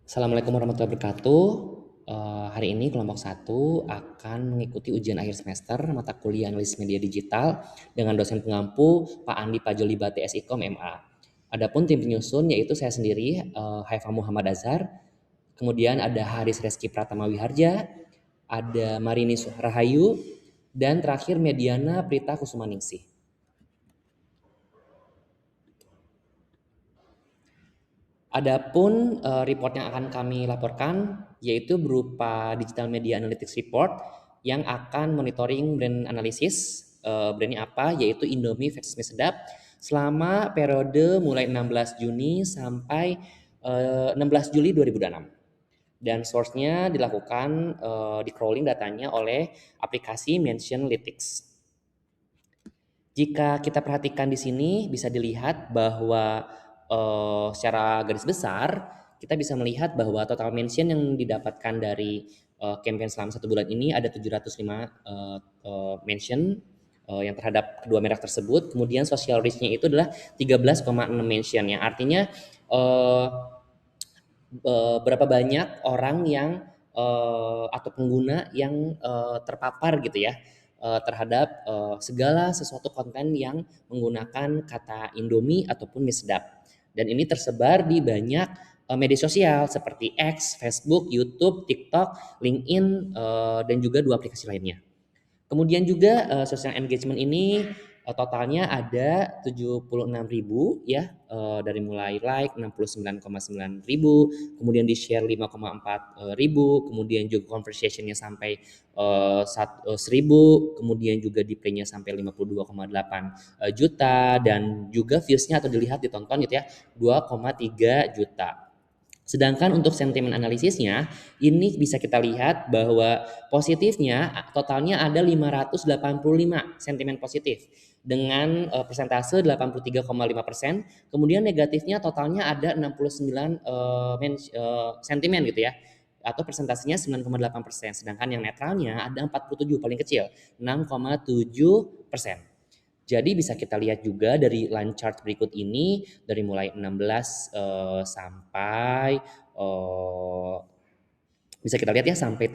Assalamualaikum warahmatullahi wabarakatuh. Hari ini kelompok satu akan mengikuti ujian akhir semester mata kuliah analisis media digital dengan dosen pengampu Pak Andi Pajoliba TSIKOM MA. Adapun tim penyusun yaitu saya sendiri, Haifa Muhammad Azhar, kemudian ada Haris Reski Pratama Wiharja, ada Marini Rahayu, dan terakhir Mediana Prita Kusumaningsih. Adapun report yang akan kami laporkan yaitu berupa Digital Media Analytics Report yang akan monitoring brand analisis. Brandnya apa? Yaitu Indomie versus Mie Sedap selama periode mulai 16 Juni sampai 16 Juli 2026. Dan source-nya dilakukan di crawling datanya oleh aplikasi Mentionlytics. Jika kita perhatikan di sini bisa dilihat bahwa secara garis besar kita bisa melihat bahwa total mention yang didapatkan dari campaign selama 1 bulan ini ada 705 mention yang terhadap kedua merek tersebut. Kemudian social reach-nya itu adalah 13,6 mention yang artinya berapa banyak orang yang atau pengguna yang terpapar gitu ya terhadap segala sesuatu konten yang menggunakan kata Indomie ataupun mie sedap. Dan ini tersebar di banyak media sosial seperti X, Facebook, YouTube, TikTok, LinkedIn, dan juga 2 aplikasi lainnya. Kemudian juga social engagement ini totalnya ada 76.000 ya, dari mulai like 69,9 ribu, kemudian di share 5,4 ribu, kemudian juga conversationnya sampai 1.000, kemudian juga di playnya sampai 52,8 juta, dan juga viewsnya atau dilihat ditonton gitu ya 2,3 juta. Sedangkan untuk sentimen analisisnya, ini bisa kita lihat bahwa positifnya totalnya ada 585 sentimen positif dengan persentase 83,5%. Kemudian negatifnya totalnya ada 69 sentimen gitu ya, atau persentasenya 9,8%. Sedangkan yang netralnya ada 47 paling kecil, 6,7%. Jadi bisa kita lihat juga dari line chart berikut ini dari mulai 16 sampai bisa kita lihat ya sampai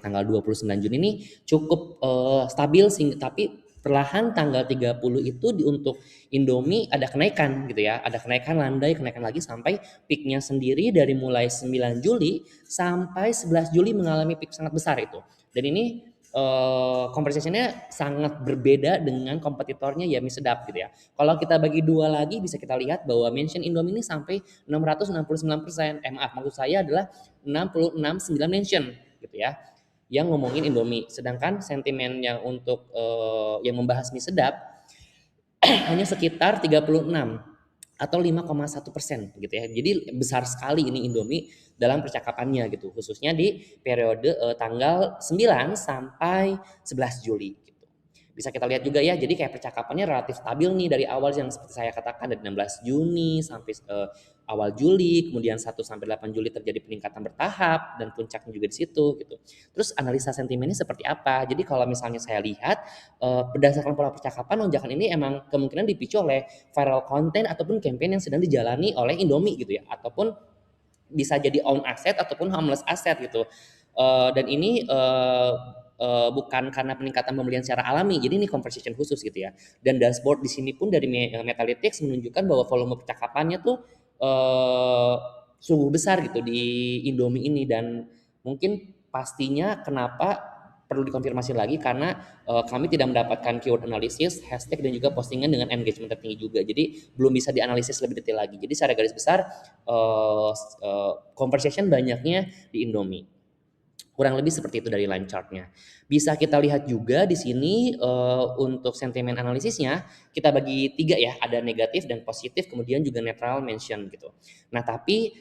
tanggal 29 Juni ini cukup stabil sih, tapi perlahan tanggal 30 itu untuk Indomie ada kenaikan gitu ya, ada kenaikan landai, kenaikan lagi sampai peaknya sendiri dari mulai 9 Juli sampai 11 Juli mengalami peak sangat besar itu. Dan ini conversationnya sangat berbeda dengan kompetitornya ya mie sedap gitu ya. Kalau kita bagi dua lagi bisa kita lihat bahwa mention Indomie ini sampai 669%. Maaf, maksud saya adalah 669 mention gitu ya yang ngomongin Indomie. Sedangkan sentimen yang untuk yang membahas mie sedap hanya sekitar 36 atau 5,1% gitu ya. Jadi besar sekali ini Indomie dalam percakapannya gitu, khususnya di periode tanggal 9 sampai 11 Juli gitu. Bisa kita lihat juga ya, jadi kayak percakapannya relatif stabil nih dari awal yang seperti saya katakan dari 16 Juni sampai awal Juli, kemudian 1 sampai 8 Juli terjadi peningkatan bertahap dan puncaknya juga di situ gitu. Terus analisa sentimennya seperti apa? Jadi kalau misalnya saya lihat berdasarkan pola percakapan lonjakan ini emang kemungkinan dipicu oleh viral content ataupun campaign yang sedang dijalani oleh Indomie gitu ya, ataupun bisa jadi own asset ataupun harmless asset gitu. Dan ini bukan karena peningkatan pembelian secara alami, jadi ini conversation khusus gitu ya. Dan dashboard di sini pun dari Metalytics menunjukkan bahwa volume percakapannya tuh sungguh besar gitu di Indomie ini, dan mungkin pastinya kenapa perlu dikonfirmasi lagi karena kami tidak mendapatkan keyword analisis, hashtag, dan juga postingan dengan engagement tertinggi juga. Jadi belum bisa dianalisis lebih detail lagi. Jadi secara garis besar conversation banyaknya di Indomie. Kurang lebih seperti itu dari line chartnya. Bisa kita lihat juga di sini untuk sentimen analisisnya kita bagi 3 ya, ada negatif dan positif, kemudian juga netral mention gitu. Nah tapi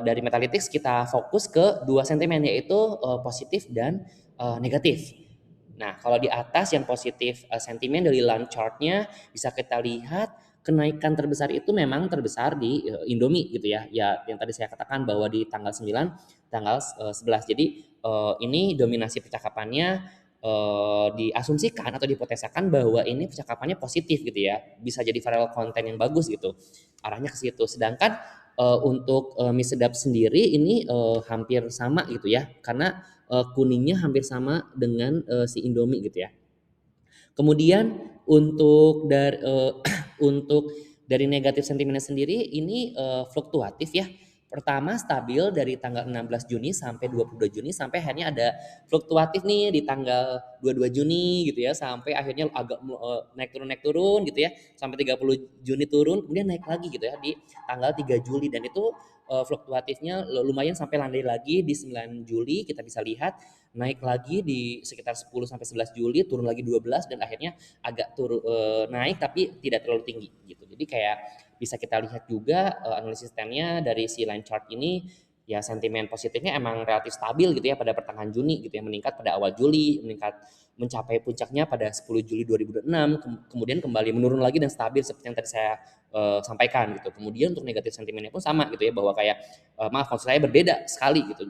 dari Metalytics kita fokus ke 2 sentimen yaitu positif dan negatif. Nah kalau di atas yang positif sentimen dari line chartnya bisa kita lihat kenaikan terbesar itu memang terbesar di Indomie gitu ya. Ya yang tadi saya katakan bahwa di tanggal 9, tanggal 11. Jadi ini dominasi percakapannya diasumsikan atau dipotesakan bahwa ini percakapannya positif gitu ya, bisa jadi viral konten yang bagus gitu, arahnya ke situ. Sedangkan Untuk mie sedap sendiri ini hampir sama gitu ya, karena kuningnya hampir sama dengan si Indomie gitu ya. Kemudian untuk dari negatif sentimennya sendiri ini fluktuatif ya. Pertama stabil dari tanggal 16 Juni sampai 22 Juni sampai akhirnya ada fluktuatif nih di tanggal 22 Juni gitu ya sampai akhirnya agak naik turun gitu ya sampai 30 Juni turun kemudian naik lagi gitu ya di tanggal 3 Juli dan itu fluktuatifnya lumayan sampai landai lagi di 9 Juli kita bisa lihat naik lagi di sekitar 10 sampai 11 Juli, turun lagi 12 dan akhirnya agak naik tapi tidak terlalu tinggi gitu. Jadi kayak bisa kita lihat juga analisis trennya dari si line chart ini ya sentimen positifnya emang relatif stabil gitu ya pada pertengahan Juni gitu ya meningkat pada awal Juli, meningkat mencapai puncaknya pada 10 Juli 2006 kemudian kembali menurun lagi dan stabil seperti yang tadi saya sampaikan gitu. Kemudian untuk negatif sentimennya pun sama gitu ya bahwa kayak maaf maksud saya berbeda sekali gitu.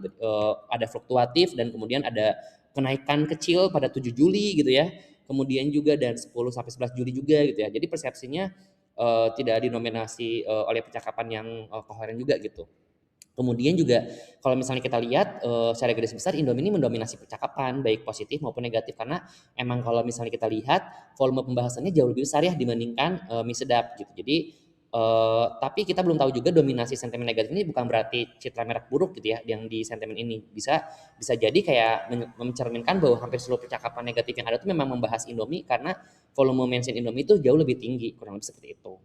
Ada fluktuatif dan kemudian ada kenaikan kecil pada 7 Juli gitu ya. Kemudian juga dan 10 sampai 11 Juli juga gitu ya. Jadi persepsinya tidak dinominasi oleh percakapan yang koheren juga gitu. Kemudian juga kalau misalnya kita lihat secara garis besar Indomie ini mendominasi percakapan baik positif maupun negatif karena emang kalau misalnya kita lihat volume pembahasannya jauh lebih besar ya dibandingkan mie sedap gitu. Jadi tapi kita belum tahu juga dominasi sentimen negatif ini bukan berarti citra merek buruk gitu ya yang di sentimen ini bisa bisa jadi kayak mencerminkan bahwa hampir seluruh percakapan negatif yang ada itu memang membahas Indomie karena volume mention Indomie itu jauh lebih tinggi kurang lebih seperti itu.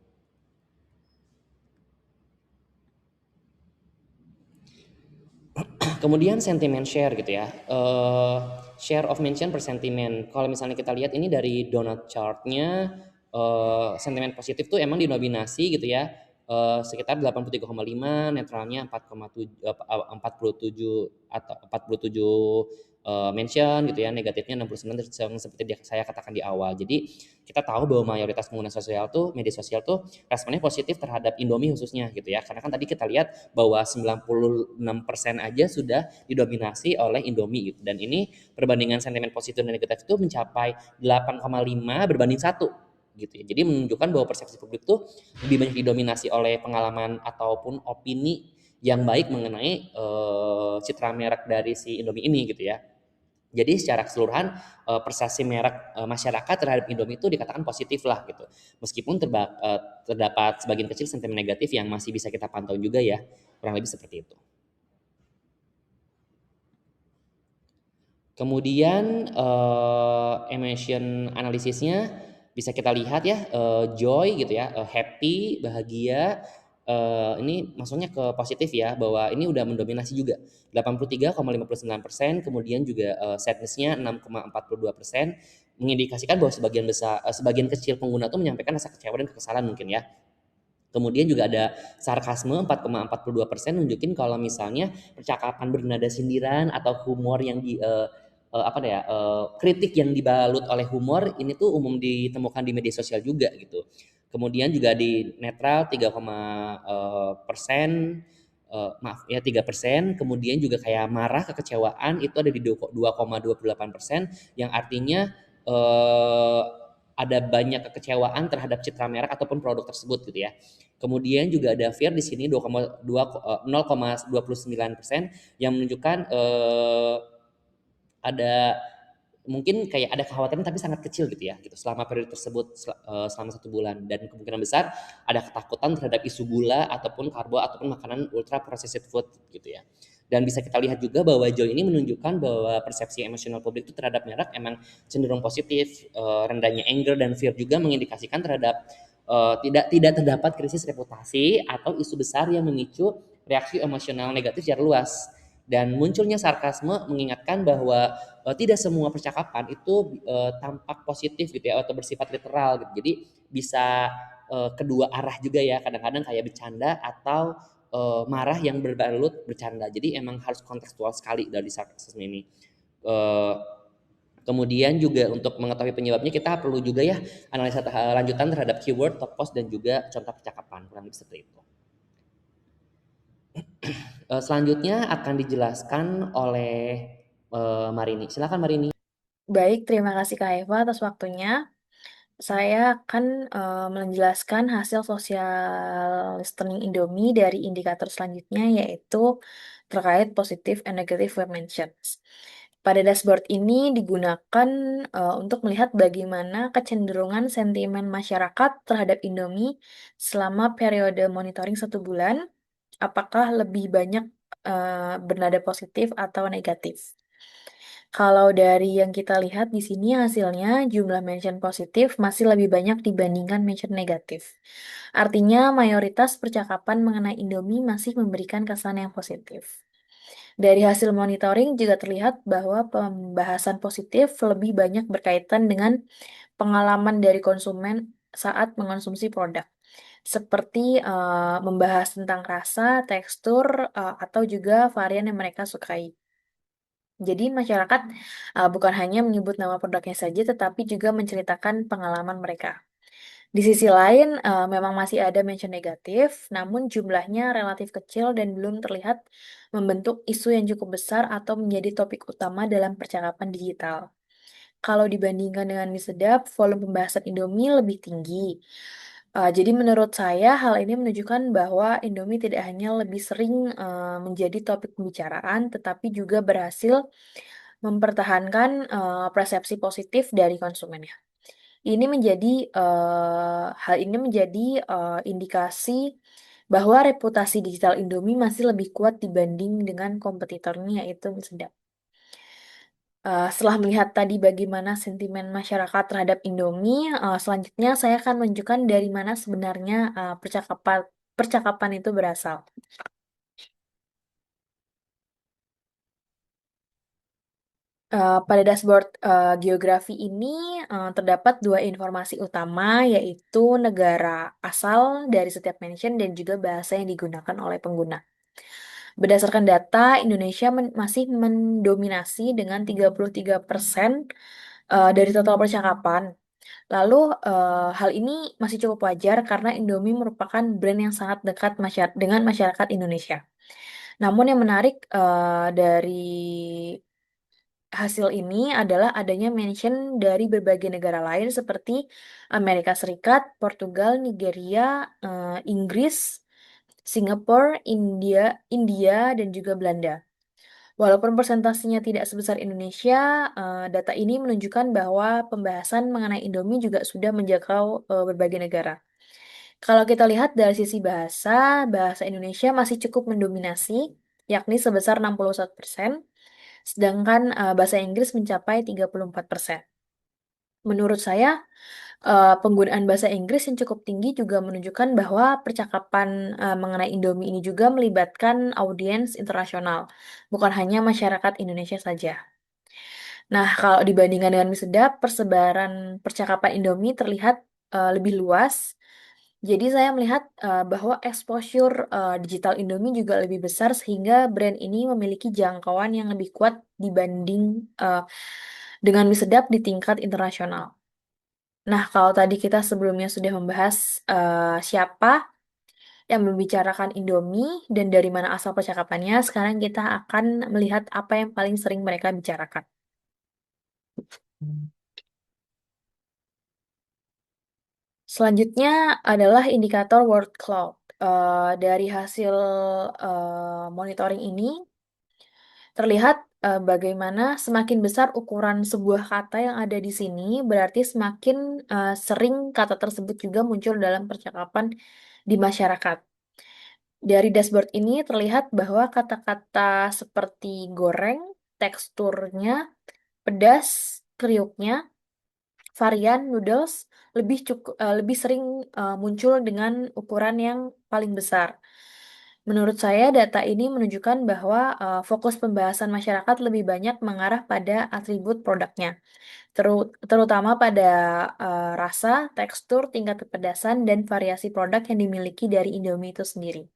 Kemudian sentiment share gitu ya. Share of mention per sentiment. Kalau misalnya kita lihat ini dari donut chartnya, sentimen positif tuh emang dinominasi gitu ya. Sekitar 83,5, netralnya 47 atau 47 mention gitu ya, negatifnya 69 seperti saya katakan di awal. Jadi kita tahu bahwa mayoritas pengguna sosial tuh media sosial tuh responnya positif terhadap Indomie khususnya gitu ya. Karena kan tadi kita lihat bahwa 96% aja sudah didominasi oleh Indomie gitu. Dan ini perbandingan sentimen positif dan negatif itu mencapai 8,5 berbanding 1 gitu ya. Jadi menunjukkan bahwa persepsi publik tuh lebih banyak didominasi oleh pengalaman ataupun opini yang baik mengenai citra merek dari si Indomie ini gitu ya. Jadi secara keseluruhan persepsi merek masyarakat terhadap Indomie itu dikatakan positif lah gitu. Meskipun terdapat sebagian kecil sentimen negatif yang masih bisa kita pantau juga ya. Kurang lebih seperti itu. Kemudian emotion analisisnya bisa kita lihat ya joy gitu ya, happy, bahagia. Ini maksudnya ke positif ya bahwa ini udah mendominasi juga 83,59%, kemudian juga sadness-nya 6,42%, mengindikasikan bahwa sebagian kecil pengguna tuh menyampaikan rasa kecewa dan kekesalan mungkin ya. Kemudian juga ada sarkasme 4,42% nunjukin kalau misalnya percakapan bernada sindiran atau humor yang kritik yang dibalut oleh humor ini tuh umum ditemukan di media sosial juga gitu. Kemudian juga di netral 3%, kemudian juga kayak marah kekecewaan itu ada di 2,28% yang artinya eh, ada banyak kekecewaan terhadap citra merek ataupun produk tersebut gitu ya. Kemudian juga ada fear di sini 0,29% yang menunjukkan ada mungkin kayak ada kekhawatiran tapi sangat kecil gitu ya gitu selama periode tersebut selama 1 bulan dan kemungkinan besar ada ketakutan terhadap isu gula ataupun karbo ataupun makanan ultra processed food gitu ya dan bisa kita lihat juga bahwa Joy ini menunjukkan bahwa persepsi emosional publik itu terhadap merek emang cenderung positif rendahnya anger dan fear juga mengindikasikan terhadap tidak terdapat krisis reputasi atau isu besar yang memicu reaksi emosional negatif secara luas dan munculnya sarkasme mengingatkan bahwa tidak semua percakapan itu tampak positif gitu ya atau bersifat literal gitu. Jadi bisa kedua arah juga ya kadang-kadang kayak bercanda atau marah yang berbalut bercanda. Jadi emang harus kontekstual sekali dari sarkasme ini. Eh, Kemudian juga untuk mengetahui penyebabnya kita perlu juga ya analisa lanjutan terhadap keyword, top post dan juga contoh percakapan kurang lebih seperti itu. Selanjutnya akan dijelaskan oleh Marini. Silakan Marini. Baik, terima kasih Kak Eva atas waktunya. Saya akan menjelaskan hasil social listening Indomie dari indikator selanjutnya, yaitu terkait positive and negative web mentions. Pada dashboard ini digunakan untuk melihat bagaimana kecenderungan sentimen masyarakat terhadap Indomie selama periode monitoring 1 bulan, apakah lebih banyak bernada positif atau negatif. Kalau dari yang kita lihat di sini hasilnya jumlah mention positif masih lebih banyak dibandingkan mention negatif. Artinya mayoritas percakapan mengenai Indomie masih memberikan kesan yang positif. Dari hasil monitoring juga terlihat bahwa pembahasan positif lebih banyak berkaitan dengan pengalaman dari konsumen saat mengonsumsi produk, seperti membahas tentang rasa, tekstur, atau juga varian yang mereka sukai. Jadi masyarakat bukan hanya menyebut nama produknya saja, tetapi juga menceritakan pengalaman mereka. Di sisi lain, memang masih ada mention negatif, namun jumlahnya relatif kecil dan belum terlihat membentuk isu yang cukup besar atau menjadi topik utama dalam percakapan digital. Kalau dibandingkan dengan mie sedap, volume pembahasan Indomie lebih tinggi. Jadi menurut saya hal ini menunjukkan bahwa Indomie tidak hanya lebih sering menjadi topik pembicaraan, tetapi juga berhasil mempertahankan persepsi positif dari konsumennya. Hal ini menjadi indikasi bahwa reputasi digital Indomie masih lebih kuat dibanding dengan kompetitornya yaitu mie sedap. Setelah melihat tadi bagaimana sentimen masyarakat terhadap Indomie, selanjutnya saya akan menunjukkan dari mana sebenarnya percakapan percakapan itu berasal. Pada dashboard geografi ini terdapat dua informasi utama, yaitu negara asal dari setiap mention dan juga bahasa yang digunakan oleh pengguna. Berdasarkan data, Indonesia masih mendominasi dengan 33% dari total percakapan. Lalu, hal ini masih cukup wajar karena Indomie merupakan brand yang sangat dekat dengan masyarakat Indonesia. Namun yang menarik dari hasil ini adalah adanya mention dari berbagai negara lain seperti Amerika Serikat, Portugal, Nigeria, Inggris, Singapura, India, dan juga Belanda. Walaupun persentasenya tidak sebesar Indonesia, data ini menunjukkan bahwa pembahasan mengenai Indomie juga sudah menjangkau berbagai negara. Kalau kita lihat dari sisi bahasa, bahasa Indonesia masih cukup mendominasi, yakni sebesar 61%, sedangkan bahasa Inggris mencapai 34%. Menurut saya, penggunaan bahasa Inggris yang cukup tinggi juga menunjukkan bahwa percakapan mengenai Indomie ini juga melibatkan audiens internasional, bukan hanya masyarakat Indonesia saja. Nah, kalau dibandingkan dengan mie sedap, persebaran percakapan Indomie terlihat lebih luas. Jadi saya melihat bahwa exposure digital Indomie juga lebih besar sehingga brand ini memiliki jangkauan yang lebih kuat dibanding dengan mie sedap di tingkat internasional. Nah, kalau tadi kita sebelumnya sudah membahas siapa yang membicarakan Indomie dan dari mana asal percakapannya, sekarang kita akan melihat apa yang paling sering mereka bicarakan. Selanjutnya adalah indikator word cloud. Dari hasil monitoring ini, terlihat bagaimana semakin besar ukuran sebuah kata yang ada di sini, berarti semakin sering kata tersebut juga muncul dalam percakapan di masyarakat. Dari dashboard ini terlihat bahwa kata-kata seperti goreng, teksturnya, pedas, kriuknya, varian noodles lebih sering muncul dengan ukuran yang paling besar. Menurut saya, data ini menunjukkan bahwa fokus pembahasan masyarakat lebih banyak mengarah pada atribut produknya, terutama pada rasa, tekstur, tingkat kepedasan, dan variasi produk yang dimiliki dari Indomie itu sendiri.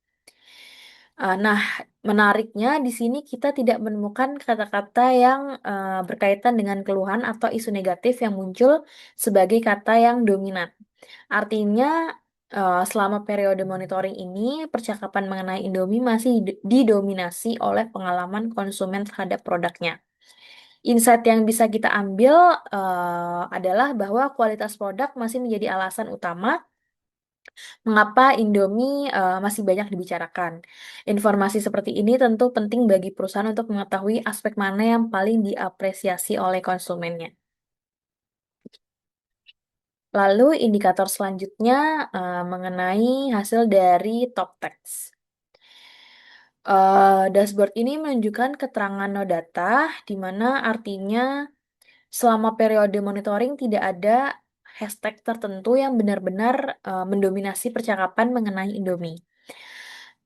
Nah, menariknya di sini kita tidak menemukan kata-kata yang berkaitan dengan keluhan atau isu negatif yang muncul sebagai kata yang dominan. Artinya, selama periode monitoring ini, percakapan mengenai Indomie masih didominasi oleh pengalaman konsumen terhadap produknya. Insight yang bisa kita ambil adalah bahwa kualitas produk masih menjadi alasan utama mengapa Indomie masih banyak dibicarakan. Informasi seperti ini tentu penting bagi perusahaan untuk mengetahui aspek mana yang paling diapresiasi oleh konsumennya. Lalu indikator selanjutnya mengenai hasil dari top tax. Dashboard ini menunjukkan keterangan no data, di mana artinya selama periode monitoring tidak ada hashtag tertentu yang benar-benar mendominasi percakapan mengenai Indomie.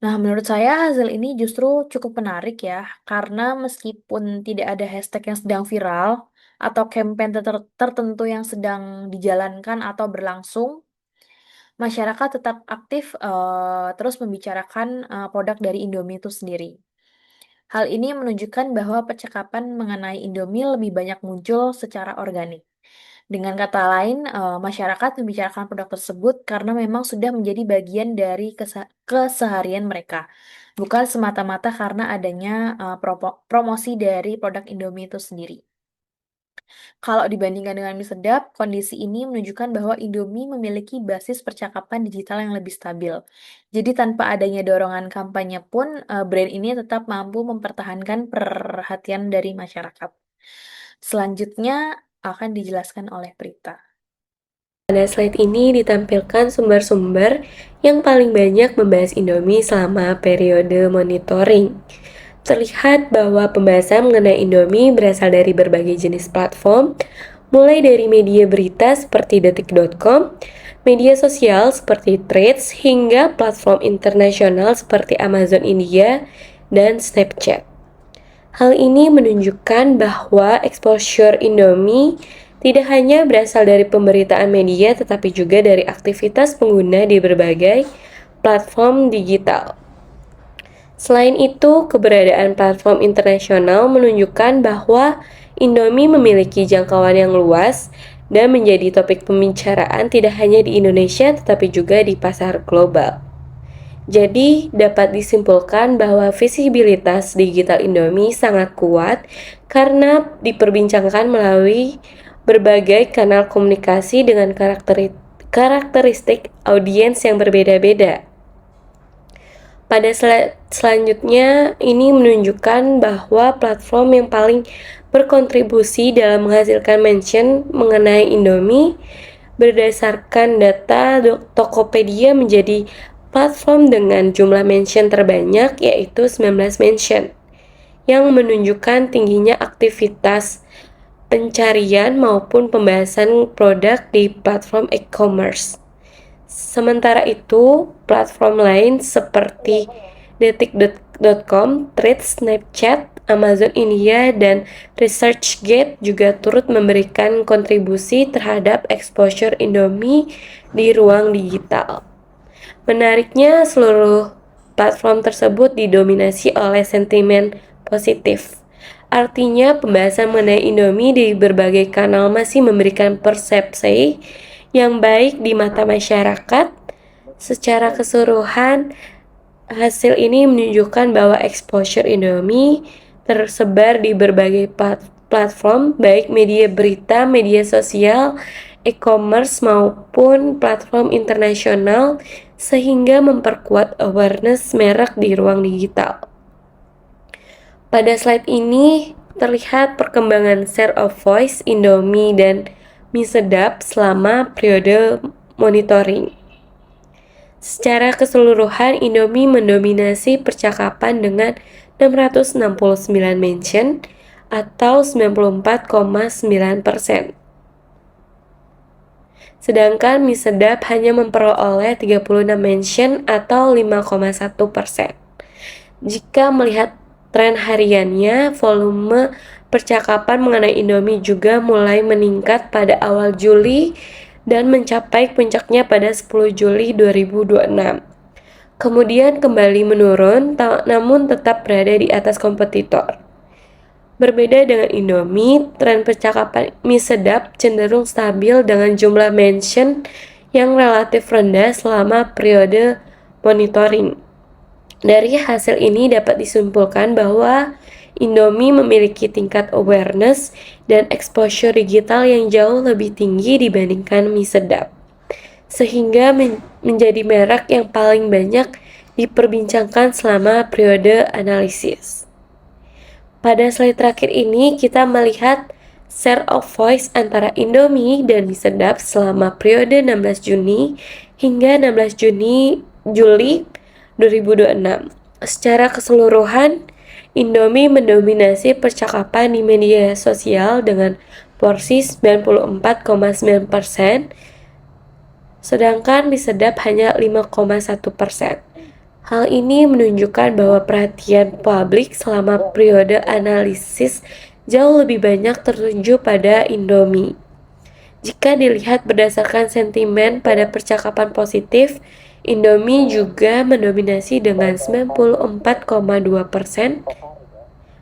Nah, menurut saya hasil ini justru cukup menarik ya, karena meskipun tidak ada hashtag yang sedang viral atau campaign tertentu yang sedang dijalankan atau berlangsung, masyarakat tetap aktif terus membicarakan produk dari Indomie itu sendiri. Hal ini menunjukkan bahwa percakapan mengenai Indomie lebih banyak muncul secara organik. Dengan kata lain, masyarakat membicarakan produk tersebut karena memang sudah menjadi bagian dari keseharian mereka, bukan semata-mata karena adanya promosi dari produk Indomie itu sendiri. Kalau dibandingkan dengan mie sedap, kondisi ini menunjukkan bahwa Indomie memiliki basis percakapan digital yang lebih stabil. Jadi tanpa adanya dorongan kampanye pun, brand ini tetap mampu mempertahankan perhatian dari masyarakat. Selanjutnya akan dijelaskan oleh Prita. Pada slide ini ditampilkan sumber-sumber yang paling banyak membahas Indomie selama periode monitoring. Terlihat bahwa pembahasan mengenai Indomie berasal dari berbagai jenis platform, mulai dari media berita seperti detik.com, media sosial seperti Threads, hingga platform internasional seperti Amazon India dan Snapchat. Hal ini menunjukkan bahwa exposure Indomie tidak hanya berasal dari pemberitaan media tetapi juga dari aktivitas pengguna di berbagai platform digital. Selain itu, keberadaan platform internasional menunjukkan bahwa Indomie memiliki jangkauan yang luas dan menjadi topik pembicaraan tidak hanya di Indonesia tetapi juga di pasar global. Jadi, dapat disimpulkan bahwa visibilitas digital Indomie sangat kuat karena diperbincangkan melalui berbagai kanal komunikasi dengan karakteristik audiens yang berbeda-beda. Pada slide selanjutnya, ini menunjukkan bahwa platform yang paling berkontribusi dalam menghasilkan mention mengenai Indomie berdasarkan data Tokopedia menjadi platform dengan jumlah mention terbanyak, yaitu 19 mention, yang menunjukkan tingginya aktivitas pencarian maupun pembahasan produk di platform e-commerce. Sementara itu, platform lain seperti detik.com, Threads, Snapchat, Amazon India, dan ResearchGate juga turut memberikan kontribusi terhadap exposure Indomie di ruang digital. Menariknya, seluruh platform tersebut didominasi oleh sentimen positif. Artinya, pembahasan mengenai Indomie di berbagai kanal masih memberikan persepsi yang baik di mata masyarakat. Secara keseluruhan, hasil ini menunjukkan bahwa exposure Indomie tersebar di berbagai platform, baik media berita, media sosial, e-commerce maupun platform internasional, sehingga memperkuat awareness merek di ruang digital. Pada slide ini terlihat perkembangan share of voice Indomie dan mie sedap selama periode monitoring. Secara keseluruhan, Indomie mendominasi percakapan dengan 669 mention atau 94,9%. Sedangkan mie sedap hanya memperoleh 36 mention atau 5,1%. Jika melihat tren hariannya, volume percakapan mengenai Indomie juga mulai meningkat pada awal Juli dan mencapai puncaknya pada 10 Juli 2026. Kemudian kembali menurun, namun tetap berada di atas kompetitor. Berbeda dengan Indomie, tren percakapan mie sedap cenderung stabil dengan jumlah mention yang relatif rendah selama periode monitoring. Dari hasil ini dapat disimpulkan bahwa Indomie memiliki tingkat awareness dan exposure digital yang jauh lebih tinggi dibandingkan mie sedap, sehingga menjadi merek yang paling banyak diperbincangkan selama periode analisis. Pada slide terakhir ini, kita melihat share of voice antara Indomie dan mie sedap selama periode 16 Juni hingga 16 Juli 2026. Secara keseluruhan, Indomie mendominasi percakapan di media sosial dengan porsi 94,9%, sedangkan mie sedap hanya 5,1%. Hal ini menunjukkan bahwa perhatian publik selama periode analisis jauh lebih banyak tertuju pada Indomie. Jika dilihat berdasarkan sentimen pada percakapan positif, Indomie juga mendominasi dengan 94,2%,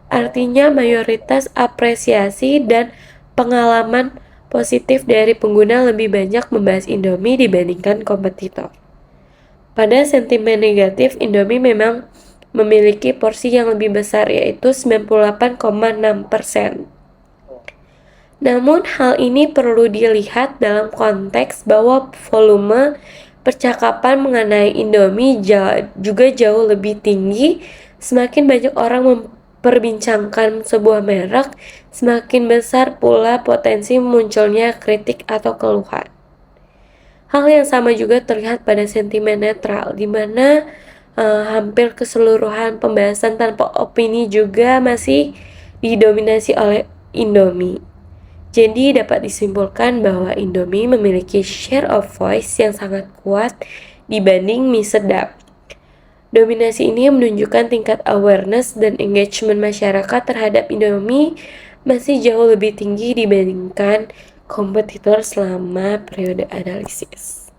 artinya mayoritas apresiasi dan pengalaman positif dari pengguna lebih banyak membahas Indomie dibandingkan kompetitor. Pada sentimen negatif, Indomie memang memiliki porsi yang lebih besar, yaitu 98,6%. Namun hal ini perlu dilihat dalam konteks bahwa volume percakapan mengenai Indomie juga jauh lebih tinggi. Semakin banyak orang memperbincangkan sebuah merek, semakin besar pula potensi munculnya kritik atau keluhan. Hal yang sama juga terlihat pada sentimen netral, di mana hampir keseluruhan pembahasan tanpa opini juga masih didominasi oleh Indomie. Jadi dapat disimpulkan bahwa Indomie memiliki share of voice yang sangat kuat dibanding mie sedap. Dominasi ini menunjukkan tingkat awareness dan engagement masyarakat terhadap Indomie masih jauh lebih tinggi dibandingkan kompetitor selama periode analisis.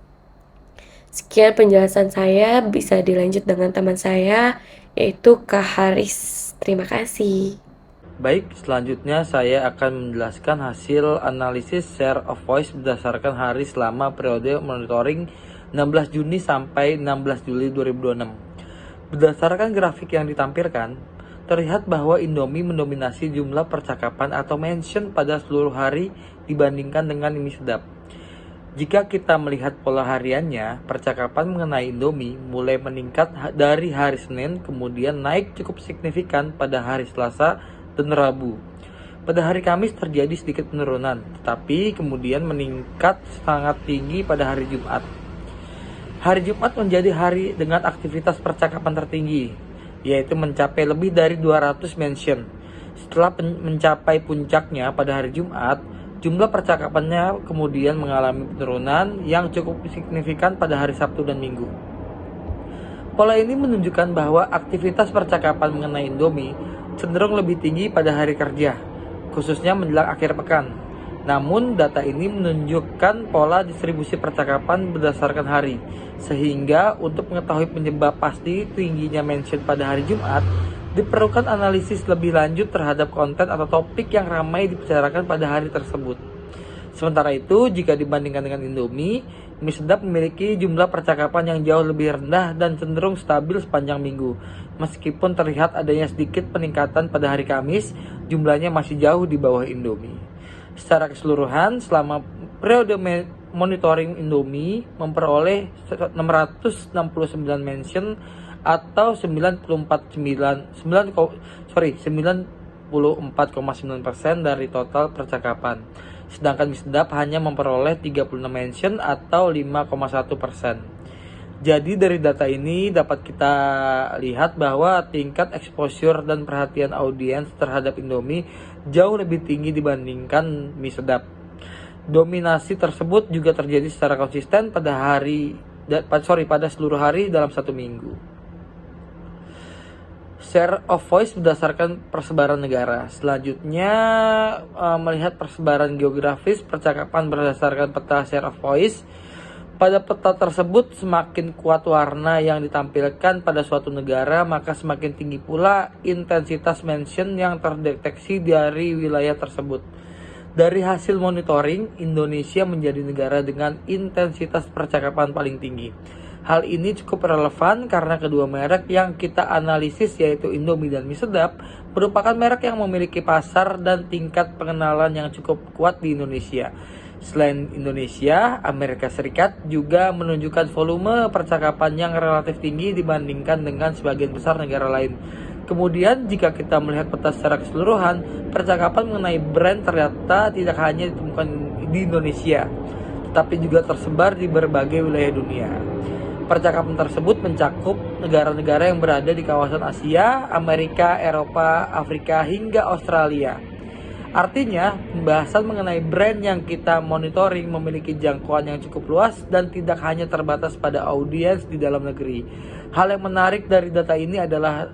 Sekian penjelasan saya, bisa dilanjut dengan teman saya, yaitu Kak Haris. Terima kasih. Baik, selanjutnya saya akan menjelaskan hasil analisis share of voice berdasarkan hari selama periode monitoring 16 Juni sampai 16 Juli 2026. Berdasarkan grafik yang ditampilkan, terlihat bahwa Indomie mendominasi jumlah percakapan atau mention pada seluruh hari dibandingkan dengan mie sedap. Jika kita melihat pola hariannya, percakapan mengenai Indomie mulai meningkat dari hari Senin, kemudian naik cukup signifikan pada hari Selasa dan Rabu. Pada hari Kamis terjadi sedikit penurunan, tetapi kemudian meningkat sangat tinggi pada hari Jumat. Hari Jumat menjadi hari dengan aktivitas percakapan tertinggi, yaitu mencapai lebih dari 200 mention. Setelah mencapai puncaknya pada hari Jumat, jumlah percakapannya kemudian mengalami penurunan yang cukup signifikan pada hari Sabtu dan Minggu. Pola ini menunjukkan bahwa aktivitas percakapan mengenai Indomie cenderung lebih tinggi pada hari kerja, khususnya menjelang akhir pekan. Namun data ini menunjukkan pola distribusi percakapan berdasarkan hari, sehingga untuk mengetahui penyebab pasti tingginya mention pada hari Jumat, diperlukan analisis lebih lanjut terhadap konten atau topik yang ramai dibicarakan pada hari tersebut. Sementara itu, jika dibandingkan dengan Indomie, mie sedap memiliki jumlah percakapan yang jauh lebih rendah dan cenderung stabil sepanjang minggu. Meskipun terlihat adanya sedikit peningkatan pada hari Kamis, jumlahnya masih jauh di bawah Indomie. Secara keseluruhan, selama periode monitoring Indomie memperoleh 669 mention atau 94,9% dari total percakapan. Sedangkan mie sedap hanya memperoleh 36 mention atau 5,1%. Jadi dari data ini dapat kita lihat bahwa tingkat exposure dan perhatian audiens terhadap Indomie jauh lebih tinggi dibandingkan mie sedap. Dominasi tersebut juga terjadi secara konsisten pada seluruh hari dalam satu minggu. Share of voice berdasarkan persebaran negara. Selanjutnya melihat persebaran geografis percakapan berdasarkan peta share of voice. Pada peta tersebut semakin kuat warna yang ditampilkan pada suatu negara, maka semakin tinggi pula intensitas mention yang terdeteksi dari wilayah tersebut. Dari hasil monitoring, Indonesia menjadi negara dengan intensitas percakapan paling tinggi. Hal ini cukup relevan karena kedua merek yang kita analisis yaitu Indomie dan mie sedap merupakan merek yang memiliki pasar dan tingkat pengenalan yang cukup kuat di Indonesia. Selain Indonesia, Amerika Serikat juga menunjukkan volume percakapan yang relatif tinggi dibandingkan dengan sebagian besar negara lain. Kemudian jika kita melihat peta secara keseluruhan, percakapan mengenai brand ternyata tidak hanya ditemukan di Indonesia, tetapi juga tersebar di berbagai wilayah dunia. Percakapan tersebut mencakup negara-negara yang berada di kawasan Asia, Amerika, Eropa, Afrika, hingga Australia. Artinya, pembahasan mengenai brand yang kita monitoring memiliki jangkauan yang cukup luas dan tidak hanya terbatas pada audiens di dalam negeri. Hal yang menarik dari data ini adalah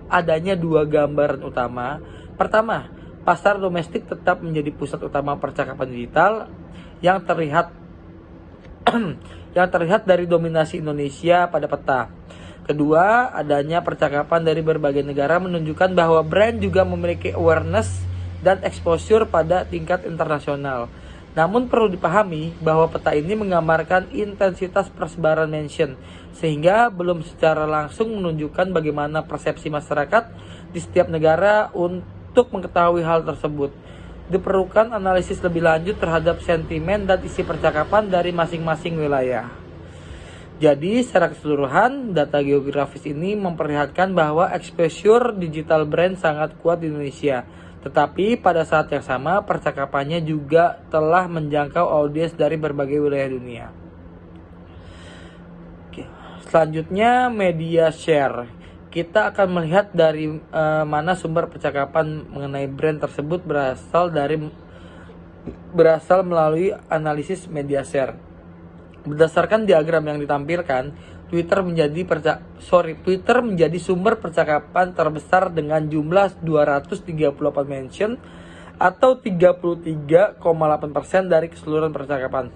adanya dua gambaran utama. Pertama, pasar domestik tetap menjadi pusat utama percakapan digital yang terlihat dari dominasi Indonesia pada peta. Kedua, adanya percakapan dari berbagai negara menunjukkan bahwa brand juga memiliki awareness dan exposure pada tingkat internasional. Namun perlu dipahami bahwa peta ini menggambarkan intensitas persebaran mention, sehingga belum secara langsung menunjukkan bagaimana persepsi masyarakat di setiap negara untuk mengetahui hal tersebut. Diperlukan analisis lebih lanjut terhadap sentimen dan isi percakapan dari masing-masing wilayah. Jadi, secara keseluruhan, data geografis ini memperlihatkan bahwa exposure digital brand sangat kuat di Indonesia. Tetapi pada saat yang sama, percakapannya juga telah menjangkau audiens dari berbagai wilayah dunia. Oke. Selanjutnya, media share. Kita akan melihat dari mana sumber percakapan mengenai brand tersebut berasal melalui analisis media share. Berdasarkan diagram yang ditampilkan, Twitter menjadi sumber percakapan terbesar dengan jumlah 238 mention atau 33,8% dari keseluruhan percakapan.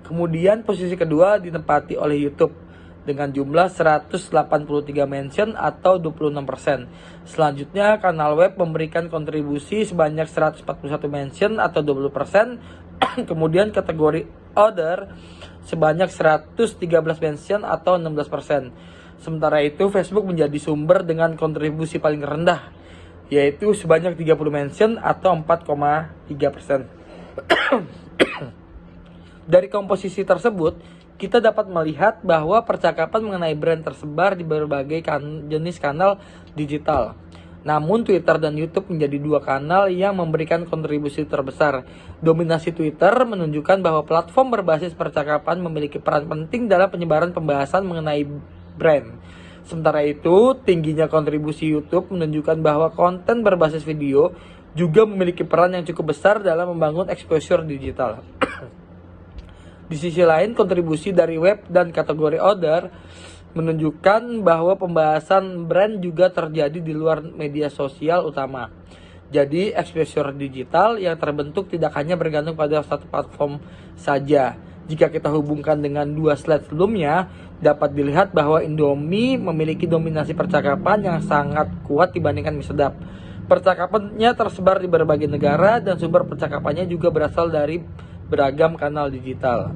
Kemudian posisi kedua ditempati oleh YouTube dengan jumlah 183 mention atau 26%. Selanjutnya kanal web memberikan kontribusi sebanyak 141 mention atau 20%. Kemudian kategori other sebanyak 113 mention atau 16%. Sementara itu Facebook menjadi sumber dengan kontribusi paling rendah, yaitu sebanyak 30 mention atau 4,3%. Dari komposisi tersebut, kita dapat melihat bahwa percakapan mengenai brand tersebar di berbagai jenis kanal digital. Namun Twitter dan YouTube menjadi dua kanal yang memberikan kontribusi terbesar. Dominasi Twitter menunjukkan bahwa platform berbasis percakapan memiliki peran penting dalam penyebaran pembahasan mengenai brand. Sementara itu, tingginya kontribusi YouTube menunjukkan bahwa konten berbasis video juga memiliki peran yang cukup besar dalam membangun exposure digital. Di sisi lain, kontribusi dari web dan kategori other menunjukkan bahwa pembahasan brand juga terjadi di luar media sosial utama. Jadi, exposure digital yang terbentuk tidak hanya bergantung pada satu platform saja. Jika kita hubungkan dengan dua slide sebelumnya, dapat dilihat bahwa Indomie memiliki dominasi percakapan yang sangat kuat dibandingkan mie sedap. Percakapannya tersebar di berbagai negara dan sumber percakapannya juga berasal dari beragam kanal digital.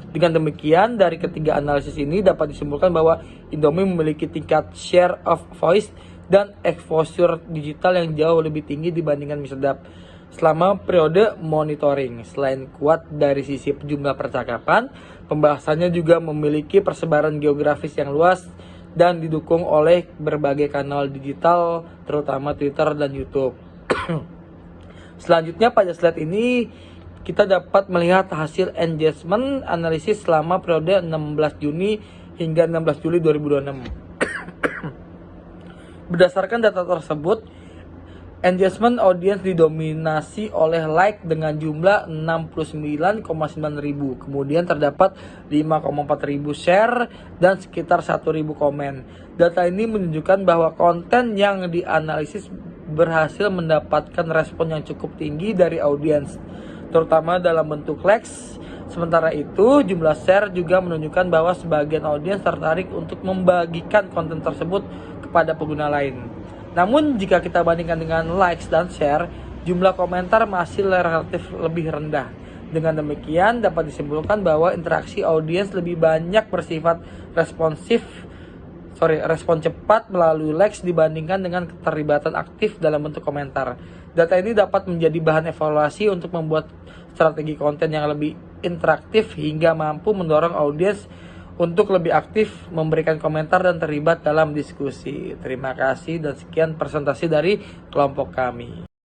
Dengan demikian, dari ketiga analisis ini dapat disimpulkan bahwa Indomie memiliki tingkat share of voice dan exposure digital yang jauh lebih tinggi dibandingkan mie sedap selama periode monitoring. Selain kuat dari sisi jumlah percakapan, pembahasannya juga memiliki persebaran geografis yang luas dan didukung oleh berbagai kanal digital, terutama Twitter dan YouTube. Selanjutnya pada slide ini kita dapat melihat hasil engagement analisis selama periode 16 Juni hingga 16 Juli 2026. Berdasarkan data tersebut, engagement audience didominasi oleh like dengan jumlah 69,9 ribu. Kemudian terdapat 5,4 ribu share dan sekitar 1 ribu komen. Data ini menunjukkan bahwa konten yang dianalisis berhasil mendapatkan respon yang cukup tinggi dari audiens, terutama dalam bentuk likes. Sementara itu, jumlah share juga menunjukkan bahwa sebagian audiens tertarik untuk membagikan konten tersebut kepada pengguna lain. Namun, jika kita bandingkan dengan likes dan share, jumlah komentar masih relatif lebih rendah. Dengan demikian, dapat disimpulkan bahwa interaksi audiens lebih banyak bersifat respon cepat melalui likes dibandingkan dengan keterlibatan aktif dalam bentuk komentar. Data ini dapat menjadi bahan evaluasi untuk membuat strategi konten yang lebih interaktif hingga mampu mendorong audiens untuk lebih aktif memberikan komentar dan terlibat dalam diskusi. Terima kasih dan sekian presentasi dari kelompok kami.